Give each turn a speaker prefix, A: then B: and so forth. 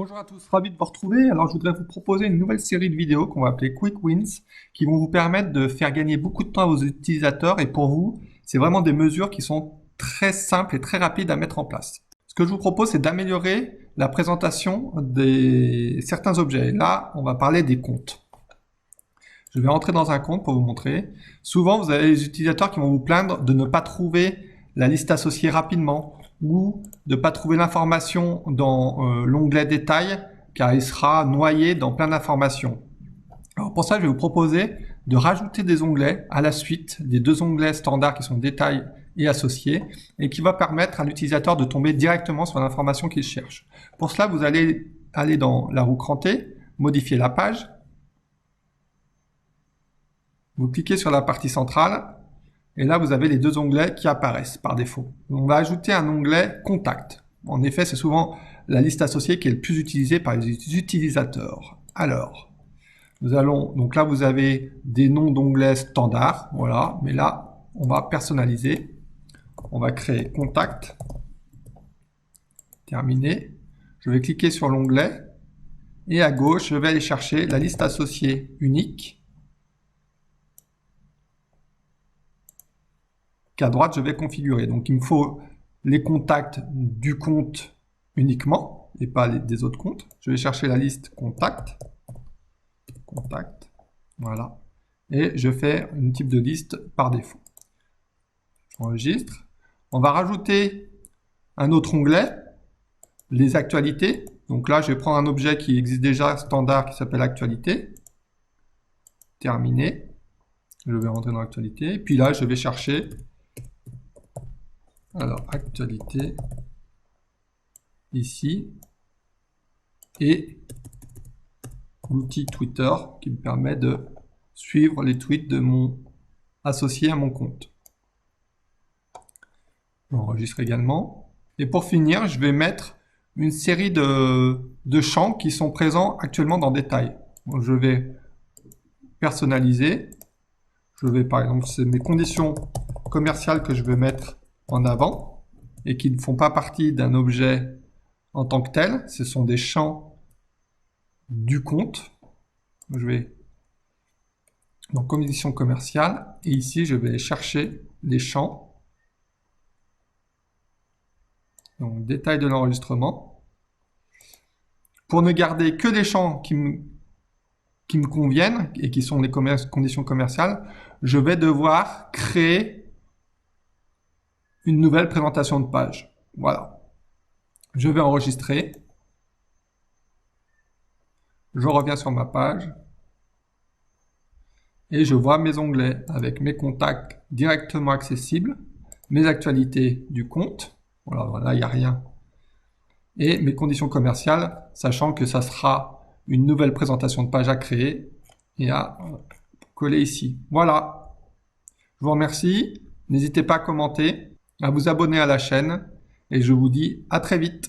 A: Bonjour à tous, ravi de vous retrouver. Alors je voudrais vous proposer une nouvelle série de vidéos qu'on va appeler Quick Wins qui vont vous permettre de faire gagner beaucoup de temps à vos utilisateurs et pour vous, c'est vraiment des mesures qui sont très simples et très rapides à mettre en place. Ce que je vous propose, c'est d'améliorer la présentation des certains objets. Là, on va parler des comptes. Je vais rentrer dans un compte pour vous montrer. Souvent, vous avez les utilisateurs qui vont vous plaindre de ne pas trouver la liste associée rapidement ou de ne pas trouver l'information dans l'onglet détail car il sera noyé dans plein d'informations. Alors pour ça, je vais vous proposer de rajouter des onglets à la suite des deux onglets standards qui sont détail et associés et qui va permettre à l'utilisateur de tomber directement sur l'information qu'il cherche. Pour cela, vous allez aller dans la roue crantée, modifier la page. Vous cliquez sur la partie centrale et là vous avez les deux onglets qui apparaissent par défaut. On va ajouter un onglet Contact. En effet, c'est souvent la liste associée qui est le plus utilisée par les utilisateurs. Alors, donc là vous avez des noms d'onglets standards, voilà, mais là on va personnaliser. On va créer Contact. Terminé. Je vais cliquer sur l'onglet et à gauche je vais aller chercher la liste associée unique. Qu'à droite, je vais configurer. Donc, il me faut les contacts du compte uniquement et pas des autres comptes. Je vais chercher la liste contact. Contact. Voilà. Et je fais un type de liste par défaut. J'enregistre. On va rajouter un autre onglet, les actualités. Donc là, je vais prendre un objet qui existe déjà standard qui s'appelle actualité. Terminé. Je vais rentrer dans l'actualité. Puis là, je vais chercher actualité ici et l'outil Twitter qui me permet de suivre les tweets de mon associé à mon compte. J'enregistre également. Et pour finir, je vais mettre une série de champs qui sont présents actuellement dans Détail. Donc, je vais personnaliser. Je vais par exemple, c'est mes conditions commerciales que je vais mettre en avant et qui ne font pas partie d'un objet en tant que tel. Ce sont des champs du compte. Je vais dans conditions commerciales et ici je vais chercher les champs. Donc détail de l'enregistrement. Pour ne garder que des champs qui me conviennent et qui sont les conditions commerciales, je vais devoir créer une nouvelle présentation de page. Voilà. Je vais enregistrer. Je reviens sur ma page. Et je vois mes onglets avec mes contacts directement accessibles, mes actualités du compte. Voilà, là, il n'y a rien. Et mes conditions commerciales, sachant que ça sera une nouvelle présentation de page à créer et à coller ici. Voilà. Je vous remercie. N'hésitez pas à commenter, à vous abonner à la chaîne et je vous dis à très vite.